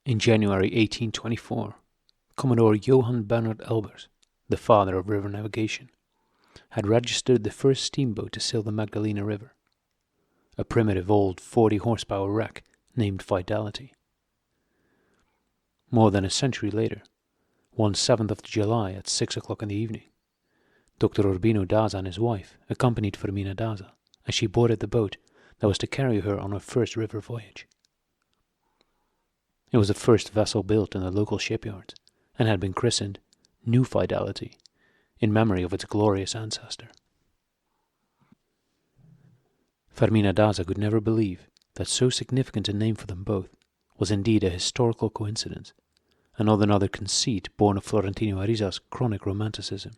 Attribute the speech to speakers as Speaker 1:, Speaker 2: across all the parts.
Speaker 1: In January 1824, Commodore Johann Bernhard Elbers, the father of river navigation, had registered the first steamboat to sail the Magdalena River, a primitive old 40-horsepower wreck named Fidelity. More than a century later, one 7th of July at 6 o'clock in the evening, Dr. Urbino Daza and his wife accompanied Fermina Daza as she boarded the boat that was to carry her on her first river voyage. It was the first vessel built in the local shipyards and had been christened New Fidelity in memory of its glorious ancestor. Fermina Daza could never believe that so significant a name for them both was indeed a historical coincidence, and not another conceit born of Florentino Ariza's chronic romanticism.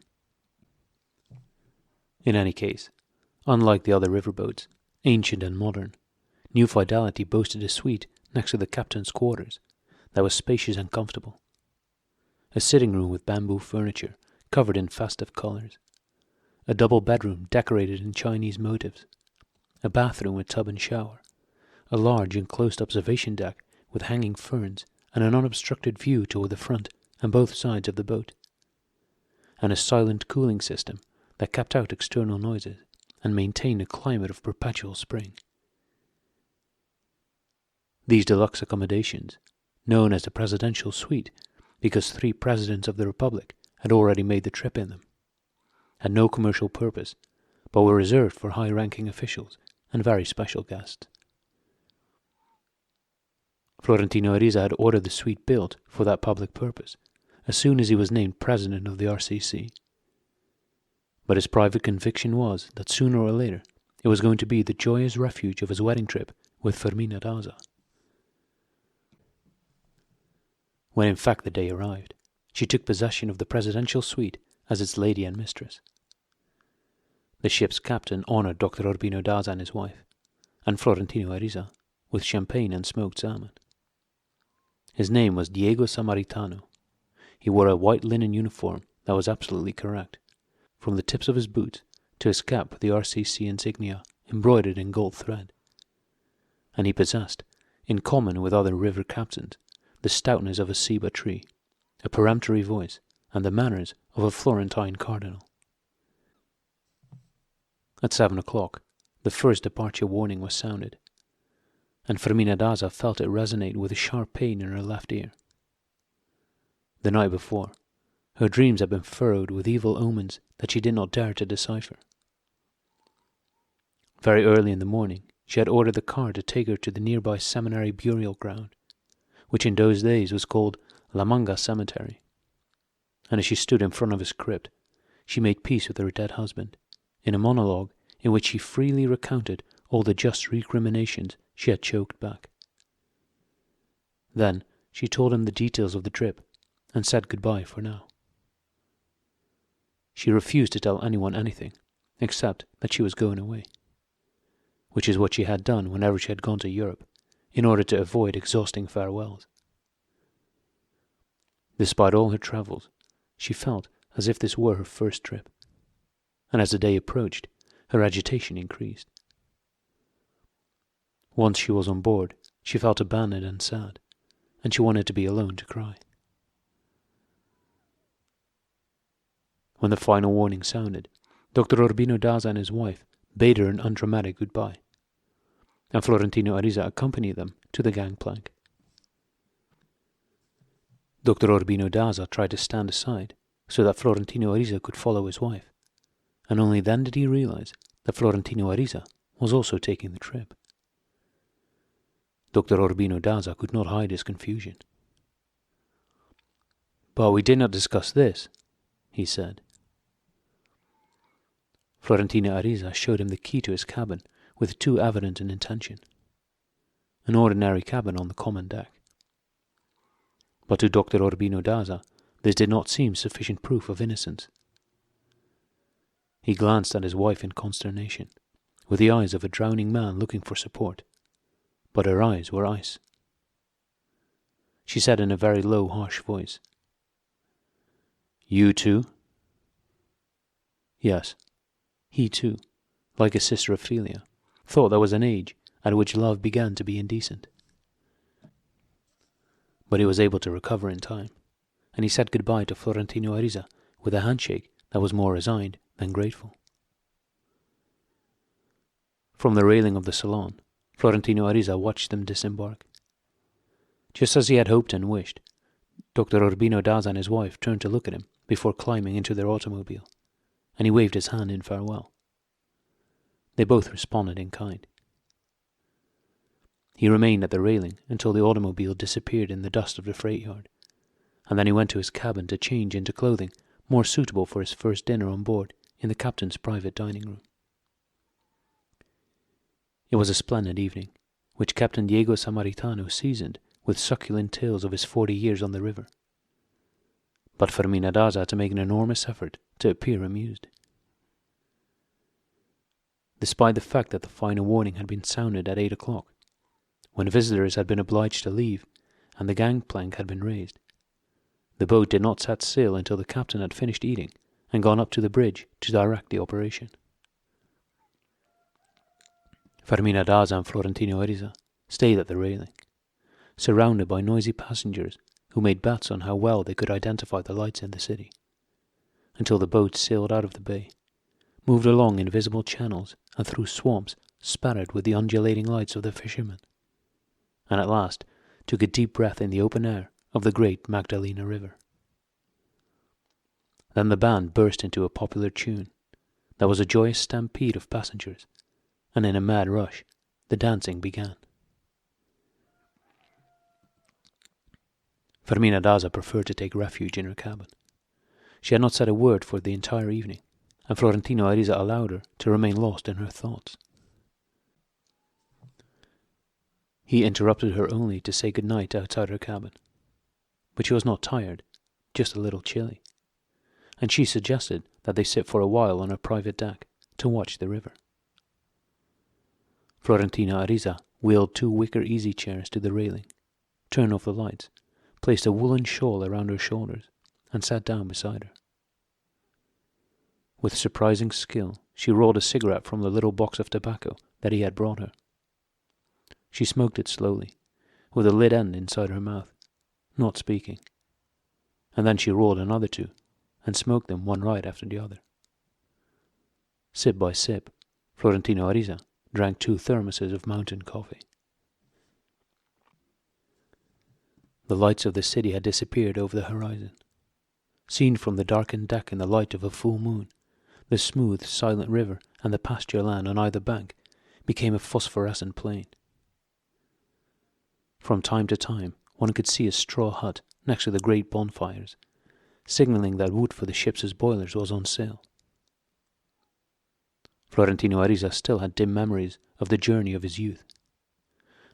Speaker 1: In any case, unlike the other riverboats, ancient and modern, New Fidelity boasted a suite next to the captain's quarters that was spacious and comfortable. A sitting room with bamboo furniture covered in festive colors, a double bedroom decorated in Chinese motifs, a bathroom with tub and shower, a large enclosed observation deck with hanging ferns and an unobstructed view toward the front and both sides of the boat, and a silent cooling system that kept out external noises and maintained a climate of perpetual spring. These deluxe accommodations, known as the Presidential Suite because 3 presidents of the Republic had already made the trip in them, had no commercial purpose, but were reserved for high-ranking officials and very special guests. Florentino Ariza had ordered the suite built for that public purpose as soon as he was named president of the RCC. But his private conviction was that sooner or later it was going to be the joyous refuge of his wedding trip with Fermina Daza. When in fact the day arrived, she took possession of the presidential suite as its lady and mistress. The ship's captain honored Dr. Urbino Daza and his wife, and Florentino Ariza, with champagne and smoked salmon. His name was Diego Samaritano. He wore a white linen uniform that was absolutely correct, from the tips of his boots to his cap with the RCC insignia embroidered in gold thread. And he possessed, in common with other river captains, the stoutness of a ceiba tree, a peremptory voice, and the manners of a Florentine cardinal. At 7 o'clock, the first departure warning was sounded, and Fermina Daza felt it resonate with a sharp pain in her left ear. The night before, her dreams had been furrowed with evil omens that she did not dare to decipher. Very early in the morning, she had ordered the car to take her to the nearby seminary burial ground, which in those days was called La Manga Cemetery. And as she stood in front of his crypt, she made peace with her dead husband, in a monologue in which she freely recounted all the just recriminations she had choked back. Then she told him the details of the trip and said goodbye for now. She refused to tell anyone anything, except that she was going away, which is what she had done whenever she had gone to Europe, in order to avoid exhausting farewells. Despite all her travels, she felt as if this were her first trip, and as the day approached, her agitation increased. Once she was on board, she felt abandoned and sad, and she wanted to be alone to cry. When the final warning sounded, Dr. Urbino Daza and his wife bade her an undramatic goodbye, and Florentino Ariza accompanied them to the gangplank. Dr. Urbino Daza tried to stand aside so that Florentino Ariza could follow his wife, and only then did he realize that Florentino Ariza was also taking the trip. Dr. Urbino Daza could not hide his confusion. "But we did not discuss this," he said. Florentino Ariza showed him the key to his cabin with too evident an intention. An ordinary cabin on the common deck. But to Dr. Urbino Daza, this did not seem sufficient proof of innocence. He glanced at his wife in consternation, with the eyes of a drowning man looking for support, but her eyes were ice. She said in a very low, harsh voice, "You too?" Yes, he too, like his sister Ophelia, thought there was an age at which love began to be indecent. but he was able to recover in time, and he said goodbye to Florentino Ariza with a handshake that was more resigned than grateful. From the railing of the salon, Florentino Ariza watched them disembark. Just as he had hoped and wished, Dr. Urbino Daza and his wife turned to look at him before climbing into their automobile, and he waved his hand in farewell. They both responded in kind. He remained at the railing until the automobile disappeared in the dust of the freight yard, and then he went to his cabin to change into clothing more suitable for his first dinner on board in the captain's private dining room. It was a splendid evening, which Captain Diego Samaritano seasoned with succulent tales of his 40 years on the river. But Fermina Daza had to make an enormous effort to appear amused. Despite the fact that the final warning had been sounded at 8 o'clock, when visitors had been obliged to leave and the gangplank had been raised, the boat did not set sail until the captain had finished eating and gone up to the bridge to direct the operation. Fermina Daza and Florentino Ariza stayed at the railing, surrounded by noisy passengers who made bets on how well they could identify the lights in the city, until the boat sailed out of the bay, moved along invisible channels and through swamps spattered with the undulating lights of the fishermen, and at last took a deep breath in the open air of the great Magdalena River. Then the band burst into a popular tune. There was a joyous stampede of passengers, and in a mad rush, the dancing began. Fermina Daza preferred to take refuge in her cabin. She had not said a word for the entire evening, and Florentino Ariza allowed her to remain lost in her thoughts. He interrupted her only to say good night outside her cabin, but she was not tired, just a little chilly, and she suggested that they sit for a while on her private deck to watch the river. Florentino Ariza wheeled 2 wicker easy chairs to the railing, turned off the lights, placed a woolen shawl around her shoulders, and sat down beside her. With surprising skill, she rolled a cigarette from the little box of tobacco that he had brought her. She smoked it slowly, with the lit end inside her mouth, not speaking, and then she rolled another 2, and smoked them one right after the other. Sip by sip, Florentino Ariza drank 2 thermoses of mountain coffee. The lights of the city had disappeared over the horizon. Seen from the darkened deck in the light of a full moon, the smooth, silent river and the pasture land on either bank became a phosphorescent plain. From time to time, one could see a straw hut next to the great bonfires, signaling that wood for the ship's boilers was on sale. Florentino Ariza still had dim memories of the journey of his youth,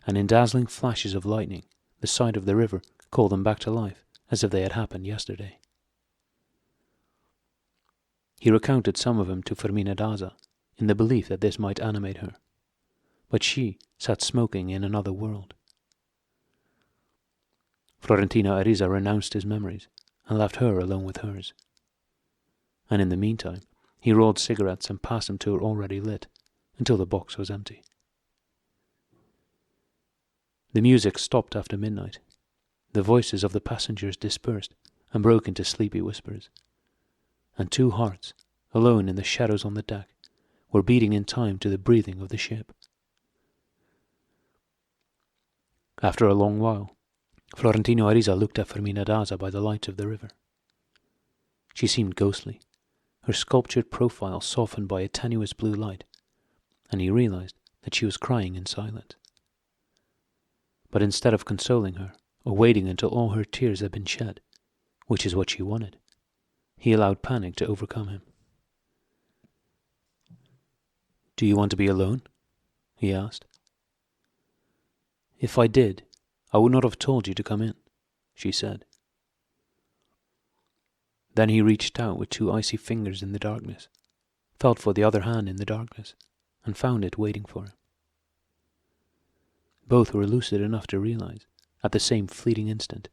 Speaker 1: and in dazzling flashes of lightning, the sight of the river called them back to life as if they had happened yesterday. He recounted some of them to Fermina Daza in the belief that this might animate her, but she sat smoking in another world. Florentino Ariza renounced his memories and left her alone with hers, and in the meantime he rolled cigarettes and passed them to her already lit, until the box was empty. The music stopped after midnight. The voices of the passengers dispersed and broke into sleepy whispers, and 2 hearts, alone in the shadows on the deck, were beating in time to the breathing of the ship. After a long while, Florentino Ariza looked at Fermina Daza by the light of the river. She seemed ghostly, her sculptured profile softened by a tenuous blue light, and he realized that she was crying in silence. But instead of consoling her, or waiting until all her tears had been shed, which is what she wanted, he allowed panic to overcome him. "Do you want to be alone?" he asked. "If I did, I would not have told you to come in," she said. Then he reached out with 2 icy fingers in the darkness, felt for the other hand in the darkness, and found it waiting for him. Both were lucid enough to realize, at the same fleeting instant,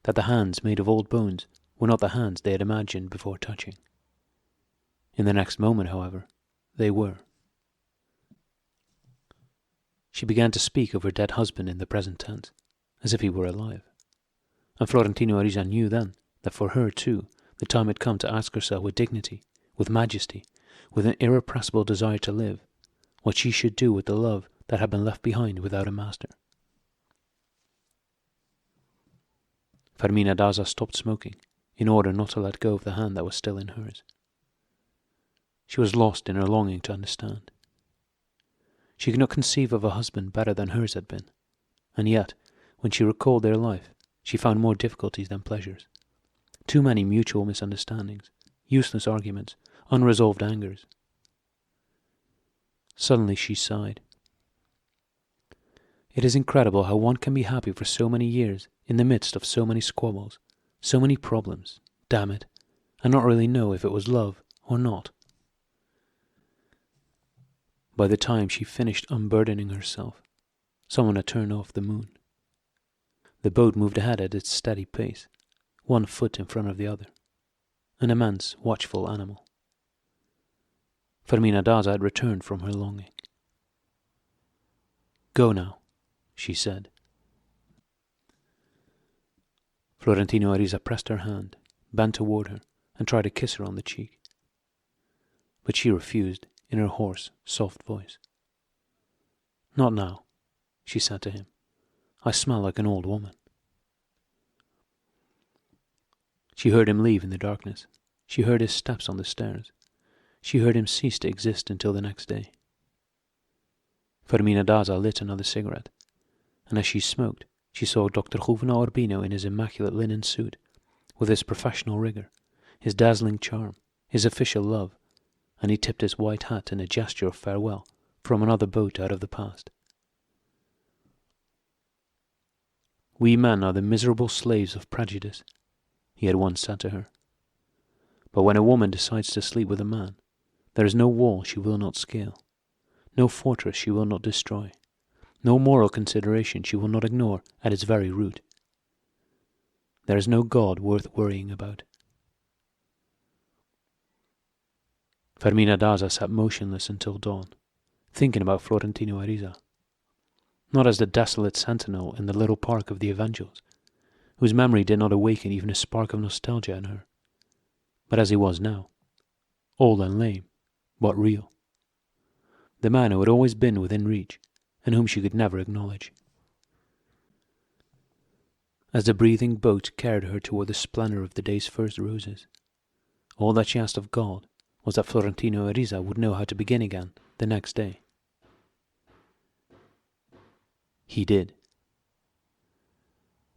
Speaker 1: that the hands made of old bones were not the hands they had imagined before touching. In the next moment, however, they were. She began to speak of her dead husband in the present tense, as if he were alive. and Florentino Ariza knew then that for her too the time had come to ask herself with dignity, with majesty, with an irrepressible desire to live, what she should do with the love that had been left behind without a master. Fermina Daza stopped smoking, in order not to let go of the hand that was still in hers. She was lost in her longing to understand. She could not conceive of a husband better than hers had been, and yet, when she recalled their life, she found more difficulties than pleasures. Too many mutual misunderstandings, useless arguments, unresolved angers. Suddenly she sighed. It is incredible how one can be happy for so many years in the midst of so many squabbles, so many problems, damn it, and not really know if it was love or not. By the time she finished unburdening herself, someone had turned off the moon. The boat moved ahead at its steady pace, one foot in front of the other, an immense, watchful animal. Fermina Daza had returned from her longing. "Go now," she said. Florentino Ariza pressed her hand, bent toward her, and tried to kiss her on the cheek. But she refused, in her hoarse, soft voice. "Not now," she said to him. "I smell like an old woman." She heard him leave in the darkness. She heard his steps on the stairs. She heard him cease to exist until the next day. Fermina Daza lit another cigarette, and as she smoked, she saw Dr. Juvenal Urbino in his immaculate linen suit, with his professional rigor, his dazzling charm, his official love, and he tipped his white hat in a gesture of farewell from another boat out of the past. "We men are the miserable slaves of prejudice," he had once said to her. "But when a woman decides to sleep with a man, there is no wall she will not scale, no fortress she will not destroy, no moral consideration she will not ignore at its very root. There is no God worth worrying about." Fermina Daza sat motionless until dawn, thinking about Florentino Ariza, not as the desolate sentinel in the little park of the Evangels, whose memory did not awaken even a spark of nostalgia in her, but as he was now, old and lame, but real. The man who had always been within reach, and whom she could never acknowledge. As the breathing boat carried her toward the splendor of the day's first roses, all that she asked of God was that Florentino Ariza would know how to begin again the next day. He did.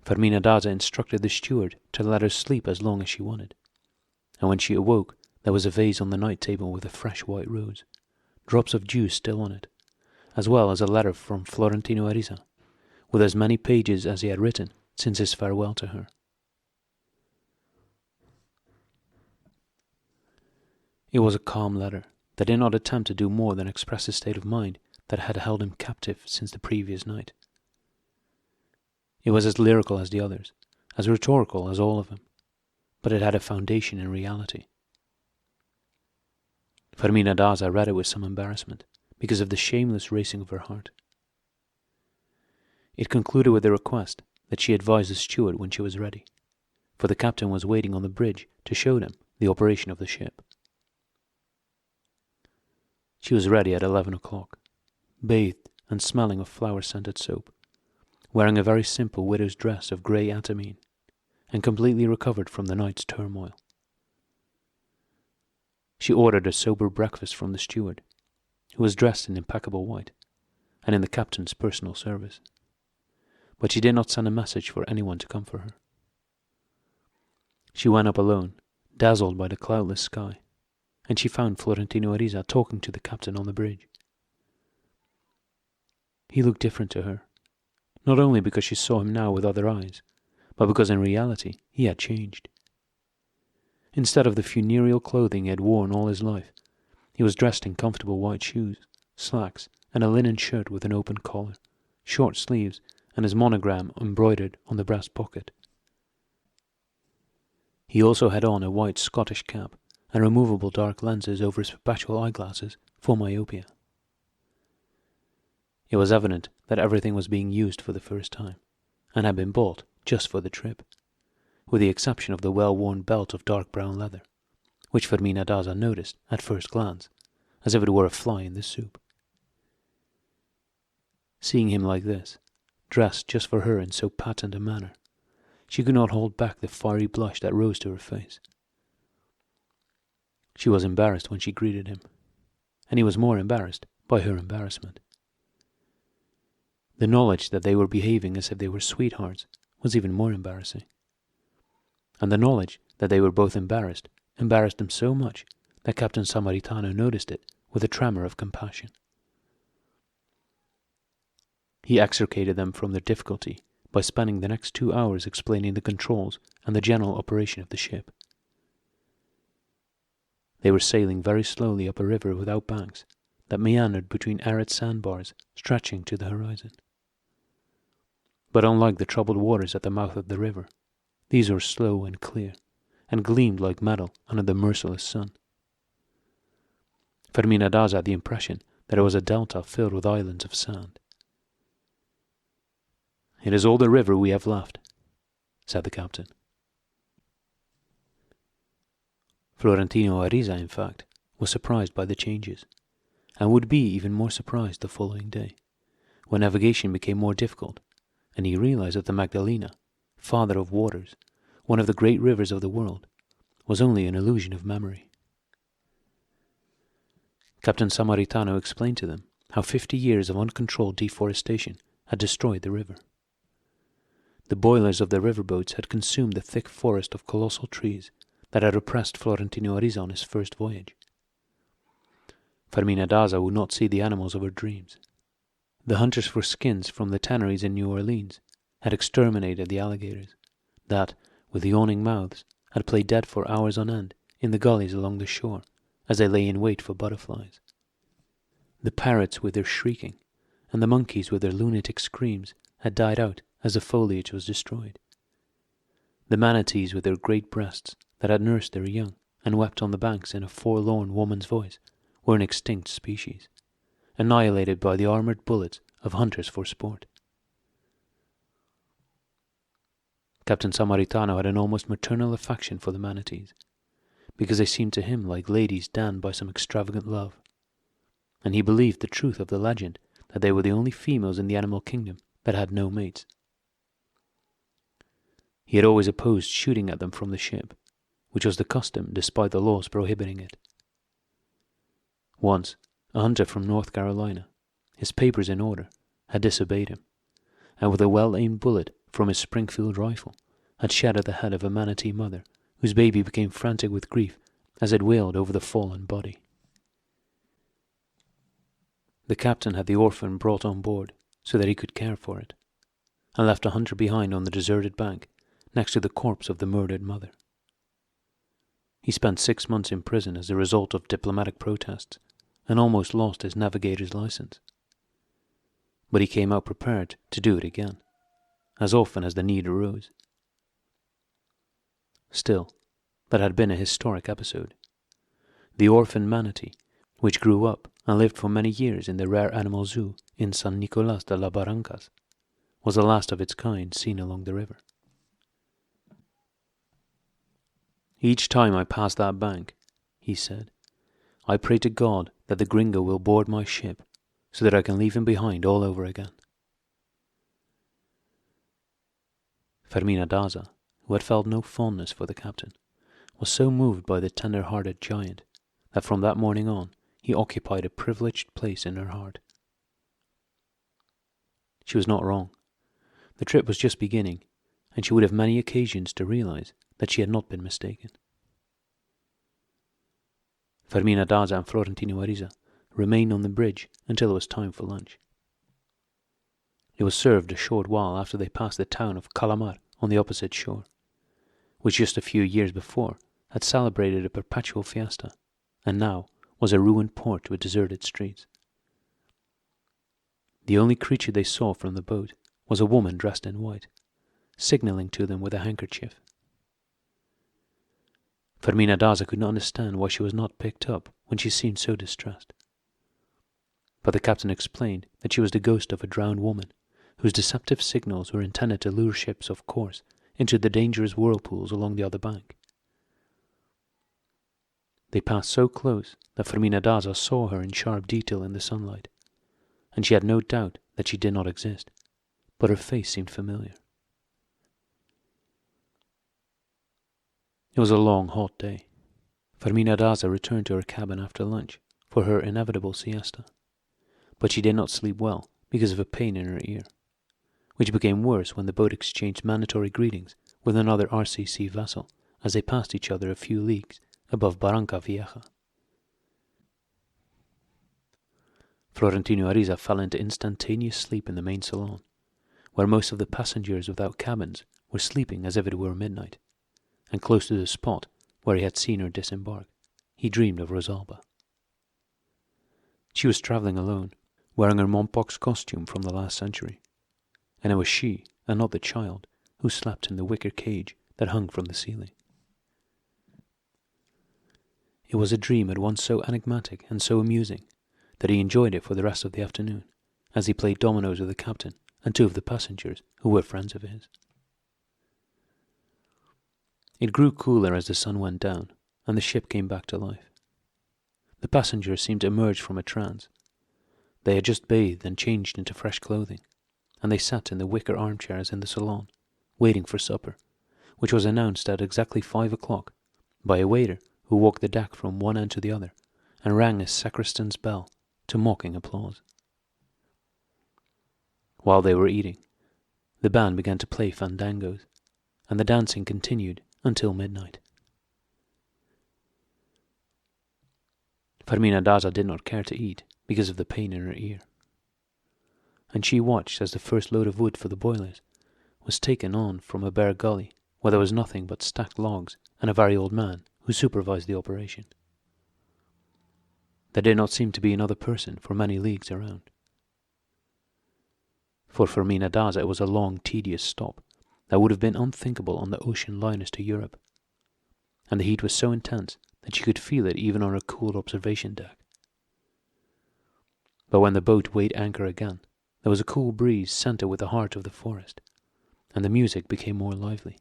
Speaker 1: Fermina Daza instructed the steward to let her sleep as long as she wanted, and when she awoke there was a vase on the night table with a fresh white rose, drops of dew still on it, as well as a letter from Florentino Ariza, with as many pages as he had written since his farewell to her. It was a calm letter that did not attempt to do more than express the state of mind that had held him captive since the previous night. It was as lyrical as the others, as rhetorical as all of them, but it had a foundation in reality. Fermina Daza read it with some embarrassment, because of the shameless racing of her heart. It concluded with a request that she advise the steward when she was ready, for the captain was waiting on the bridge to show them the operation of the ship. She was ready at 11 o'clock, bathed and smelling of flower-scented soap, wearing a very simple widow's dress of grey atamine, and completely recovered from the night's turmoil. She ordered a sober breakfast from the steward, who was dressed in impeccable white, and in the captain's personal service. But she did not send a message for anyone to come for her. She went up alone, dazzled by the cloudless sky, and she found Florentino Ariza talking to the captain on the bridge. He looked different to her, not only because she saw him now with other eyes, but because in reality he had changed. Instead of the funereal clothing he had worn all his life, he was dressed in comfortable white shoes, slacks, and a linen shirt with an open collar, short sleeves, and his monogram embroidered on the breast pocket. He also had on a white Scottish cap and removable dark lenses over his perpetual eyeglasses for myopia. It was evident that everything was being used for the first time, and had been bought just for the trip, with the exception of the well-worn belt of dark brown leather, which Fermina Daza noticed at first glance, as if it were a fly in the soup. Seeing him like this, dressed just for her in so patent a manner, she could not hold back the fiery blush that rose to her face. She was embarrassed when she greeted him, and he was more embarrassed by her embarrassment. The knowledge that they were behaving as if they were sweethearts was even more embarrassing, and the knowledge that they were both embarrassed him so much that Captain Samaritano noticed it with a tremor of compassion. He extricated them from their difficulty by spending the next 2 hours explaining the controls and the general operation of the ship. They were sailing very slowly up a river without banks that meandered between arid sandbars stretching to the horizon. But unlike the troubled waters at the mouth of the river, these were slow and clear, and gleamed like metal under the merciless sun. Fermina Daza had the impression that it was a delta filled with islands of sand. "It is all the river we have left," said the captain. Florentino Ariza, in fact, was surprised by the changes, and would be even more surprised the following day, when navigation became more difficult, and he realized that the Magdalena, father of waters, one of the great rivers of the world, was only an illusion of memory. Captain Samaritano explained to them how 50 years of uncontrolled deforestation had destroyed the river. The boilers of the riverboats had consumed the thick forest of colossal trees that had oppressed Florentino Ariza on his first voyage. Fermina Daza would not see the animals of her dreams. The hunters for skins from the tanneries in New Orleans had exterminated the alligators that, with yawning mouths, had played dead for hours on end in the gullies along the shore as they lay in wait for butterflies. The parrots with their shrieking, and the monkeys with their lunatic screams had died out as the foliage was destroyed. The manatees with their great breasts that had nursed their young and wept on the banks in a forlorn woman's voice were an extinct species, annihilated by the armoured bullets of hunters for sport. Captain Samaritano had an almost maternal affection for the manatees, because they seemed to him like ladies damned by some extravagant love, and he believed the truth of the legend that they were the only females in the animal kingdom that had no mates. He had always opposed shooting at them from the ship, which was the custom despite the laws prohibiting it. Once, a hunter from North Carolina, his papers in order, had disobeyed him, and with a well-aimed bullet from his Springfield rifle, had shot at the head of a manatee mother whose baby became frantic with grief as it wailed over the fallen body. The captain had the orphan brought on board so that he could care for it, and left a hunter behind on the deserted bank next to the corpse of the murdered mother. He spent 6 months in prison as a result of diplomatic protests and almost lost his navigator's license. But he came out prepared to do it again, as often as the need arose. Still, that had been a historic episode. The orphan manatee, which grew up and lived for many years in the rare animal zoo in San Nicolas de las Barrancas, was the last of its kind seen along the river. "Each time I pass that bank," he said, "I pray to God that the gringo will board my ship so that I can leave him behind all over again." Fermina Daza, who had felt no fondness for the captain, was so moved by the tender-hearted giant that from that morning on he occupied a privileged place in her heart. She was not wrong. The trip was just beginning, and she would have many occasions to realize that she had not been mistaken. Fermina Daza and Florentino Ariza remained on the bridge until it was time for lunch. It was served a short while after they passed the town of Calamar on the opposite shore, which just a few years before had celebrated a perpetual fiesta, and now was a ruined port with deserted streets. The only creature they saw from the boat was a woman dressed in white, signalling to them with a handkerchief. Fermina Daza could not understand why she was not picked up when she seemed so distressed. But the captain explained that she was the ghost of a drowned woman, whose deceptive signals were intended to lure ships off course into the dangerous whirlpools along the other bank. They passed so close that Fermina Daza saw her in sharp detail in the sunlight, and she had no doubt that she did not exist, but her face seemed familiar. It was a long, hot day. Fermina Daza returned to her cabin after lunch for her inevitable siesta, but she did not sleep well because of a pain in her ear, which became worse when the boat exchanged mandatory greetings with another RCC vessel as they passed each other a few leagues above Barranca Vieja. Florentino Ariza fell into instantaneous sleep in the main salon, where most of the passengers without cabins were sleeping as if it were midnight, and close to the spot where he had seen her disembark, he dreamed of Rosalba. She was travelling alone, wearing her Montpox costume from the last century, and it was she, and not the child, who slept in the wicker cage that hung from the ceiling. It was a dream at once so enigmatic and so amusing that he enjoyed it for the rest of the afternoon, as he played dominoes with the captain and two of the passengers who were friends of his. It grew cooler as the sun went down, and the ship came back to life. The passengers seemed to emerge from a trance. They had just bathed and changed into fresh clothing, and they sat in the wicker armchairs in the salon, waiting for supper, which was announced at exactly 5 o'clock by a waiter who walked the deck from one end to the other and rang a sacristan's bell to mocking applause. While they were eating, the band began to play fandangos, and the dancing continued until midnight. Fermina Daza did not care to eat because of the pain in her ear, and she watched as the first load of wood for the boilers was taken on from a bare gully where there was nothing but stacked logs and a very old man who supervised the operation. There did not seem to be another person for many leagues around. For Fermina Daza it was a long, tedious stop that would have been unthinkable on the ocean liners to Europe, and the heat was so intense that she could feel it even on her cool observation deck. But when the boat weighed anchor again, there was a cool breeze sent her with the heart of the forest, and the music became more lively.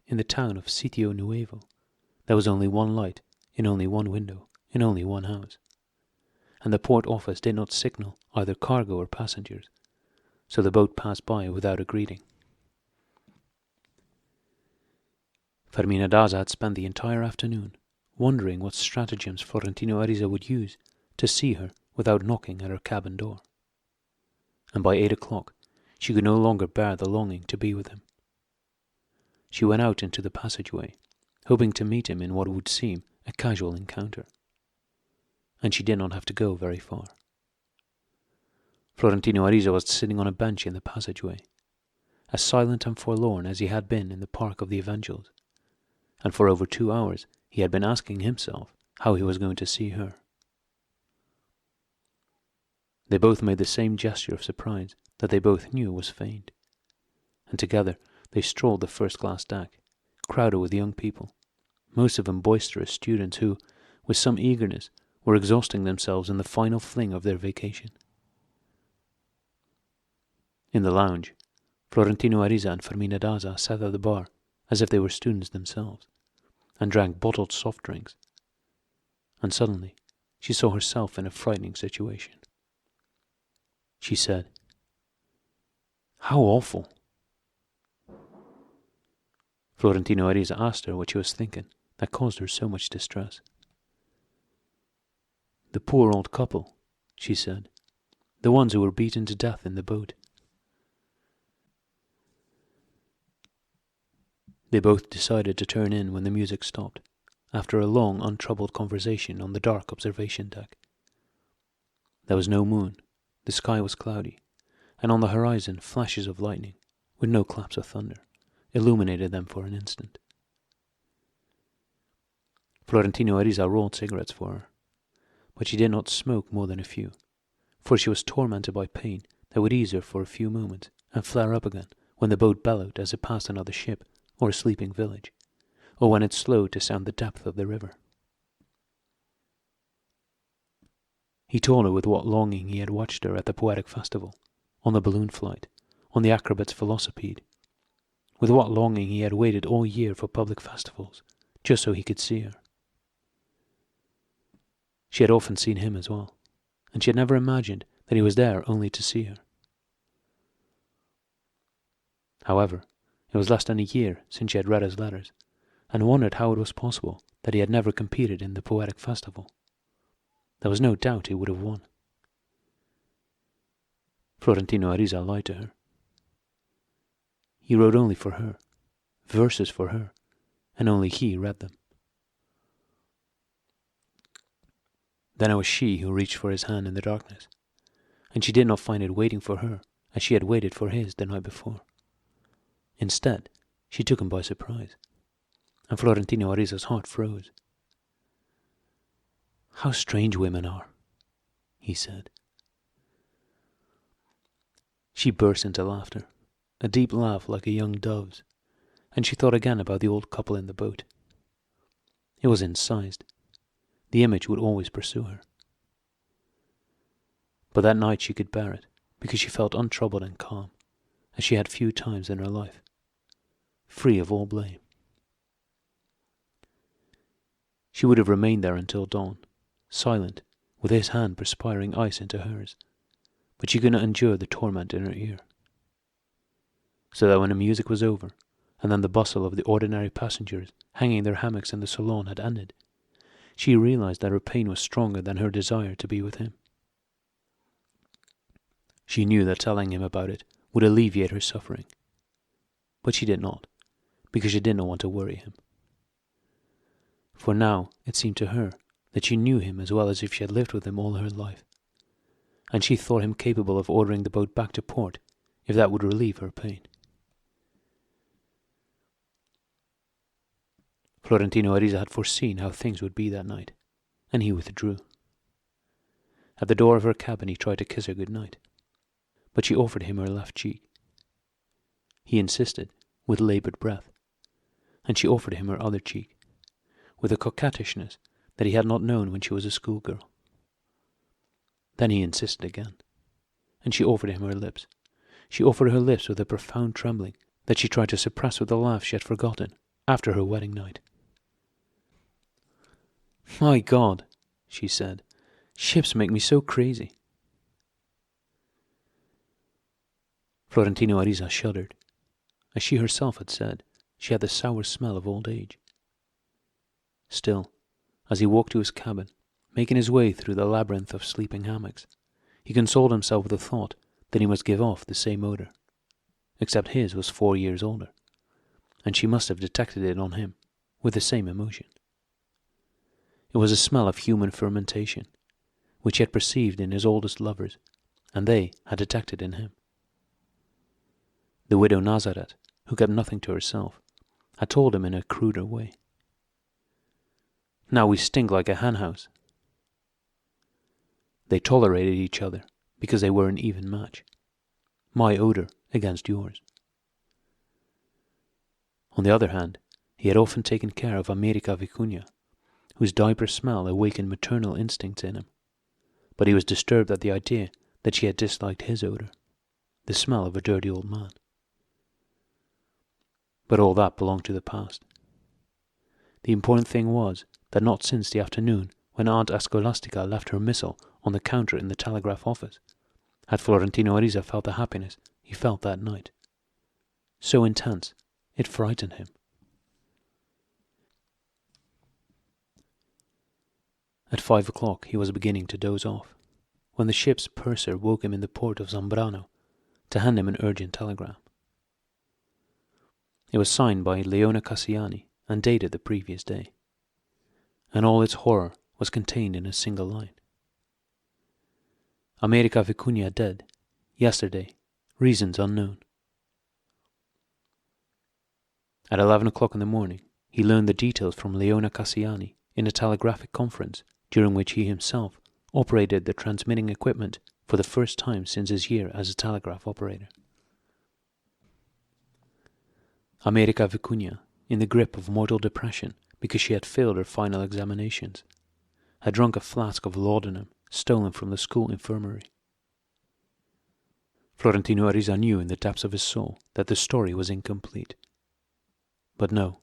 Speaker 1: In the town of Sitio Nuevo, there was only one light, in only one window, in only one house, and the port office did not signal either cargo or passengers, so the boat passed by without a greeting. Fermina Daza had spent the entire afternoon wondering what stratagems Florentino Ariza would use to see her without knocking at her cabin door, and by 8 o'clock she could no longer bear the longing to be with him. She went out into the passageway, hoping to meet him in what would seem a casual encounter, and she did not have to go very far. Florentino Ariza was sitting on a bench in the passageway, as silent and forlorn as he had been in the Park of the Evangels, and for over 2 hours he had been asking himself how he was going to see her. They both made the same gesture of surprise that they both knew was feigned, and together they strolled the first-class deck, crowded with young people, most of them boisterous students who, with some eagerness, were exhausting themselves in the final fling of their vacation. In the lounge, Florentino Ariza and Fermina Daza sat at the bar as if they were students themselves, and drank bottled soft drinks, and suddenly she saw herself in a frightening situation. She said, "How awful!" Florentino Ariza asked her what she was thinking that caused her so much distress. "The poor old couple," she said, "the ones who were beaten to death in the boat." They both decided to turn in when the music stopped, after a long, untroubled conversation on the dark observation deck. There was no moon, the sky was cloudy, and on the horizon flashes of lightning, with no claps of thunder, illuminated them for an instant. Florentino Ariza rolled cigarettes for her, but she did not smoke more than a few, for she was tormented by pain that would ease her for a few moments and flare up again when the boat bellowed as it passed another ship or a sleeping village, or when it slowed to sound the depth of the river. He told her with what longing he had watched her at the Poetic Festival, on the balloon flight, on the acrobat's velocipede, With what longing he had waited all year for public festivals, just so he could see her. She had often seen him as well, and she had never imagined that he was there only to see her. However, it was less than a year since she had read his letters, and wondered how it was possible that he had never competed in the poetic festival. There was no doubt he would have won. Florentino Ariza lied to her. He wrote only for her, verses for her, and only he read them. Then it was she who reached for his hand in the darkness, and she did not find it waiting for her as she had waited for his the night before. Instead, she took him by surprise, and Florentino Ariza's heart froze. "How strange women are," he said. She burst into laughter, a deep laugh like a young dove's, and she thought again about the old couple in the boat. It was incised. The image would always pursue her. But that night she could bear it, because she felt untroubled and calm, as she had few times in her life, free of all blame. She would have remained there until dawn, silent, with his hand perspiring ice into hers, but she could not endure the torment in her ear. So that when the music was over, and then the bustle of the ordinary passengers hanging their hammocks in the salon had ended, she realized that her pain was stronger than her desire to be with him. She knew that telling him about it would alleviate her suffering, but she did not, because she did not want to worry him. For now it seemed to her that she knew him as well as if she had lived with him all her life, and she thought him capable of ordering the boat back to port if that would relieve her pain. Florentino Ariza had foreseen how things would be that night, and he withdrew. At the door of her cabin he tried to kiss her good night, but she offered him her left cheek. He insisted, with laboured breath, and she offered him her other cheek, with a coquettishness that he had not known when she was a schoolgirl. Then he insisted again, and she offered him her lips. She offered her lips with a profound trembling that she tried to suppress with a laugh she had forgotten after her wedding night. "My God," she said, "ships make me so crazy." Florentino Ariza shuddered. As she herself had said, she had the sour smell of old age. Still, as he walked to his cabin, making his way through the labyrinth of sleeping hammocks, he consoled himself with the thought that he must give off the same odour, except his was 4 years older, and she must have detected it on him with the same emotion. It was a smell of human fermentation, which he had perceived in his oldest lovers, and they had detected in him. The widow Nazareth, who kept nothing to herself, had told him in a cruder way. "Now we stink like a henhouse." They tolerated each other because they were an even match. My odour against yours. On the other hand, he had often taken care of America Vicuña, whose diaper smell awakened maternal instincts in him, but he was disturbed at the idea that she had disliked his odour, the smell of a dirty old man. But all that belonged to the past. The important thing was that not since the afternoon when Aunt Escolastica left her missile on the counter in the telegraph office had Florentino Ariza felt the happiness he felt that night. So intense, it frightened him. At 5 o'clock he was beginning to doze off, when the ship's purser woke him in the port of Zambrano to hand him an urgent telegram. It was signed by Leona Cassiani and dated the previous day, and all its horror was contained in a single line. America Vicuña dead, yesterday, reasons unknown. At 11 o'clock in the morning, he learned the details from Leona Cassiani in a telegraphic conference during which he himself operated the transmitting equipment for the first time since his year as a telegraph operator. America Vicuña, in the grip of mortal depression because she had failed her final examinations, had drunk a flask of laudanum stolen from the school infirmary. Florentino Ariza knew in the depths of his soul that the story was incomplete. But no,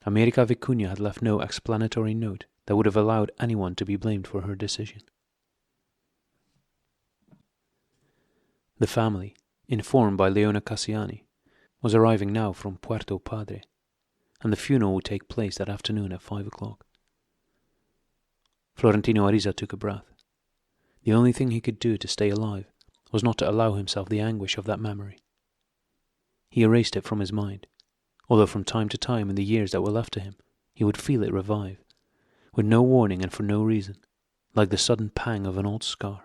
Speaker 1: America Vicuña had left no explanatory note that would have allowed anyone to be blamed for her decision. The family, informed by Leona Cassiani, was arriving now from Puerto Padre, and the funeral would take place that afternoon at 5 o'clock. Florentino Ariza took a breath. The only thing he could do to stay alive was not to allow himself the anguish of that memory. He erased it from his mind, although from time to time in the years that were left to him, he would feel it revive, with no warning and for no reason, like the sudden pang of an old scar.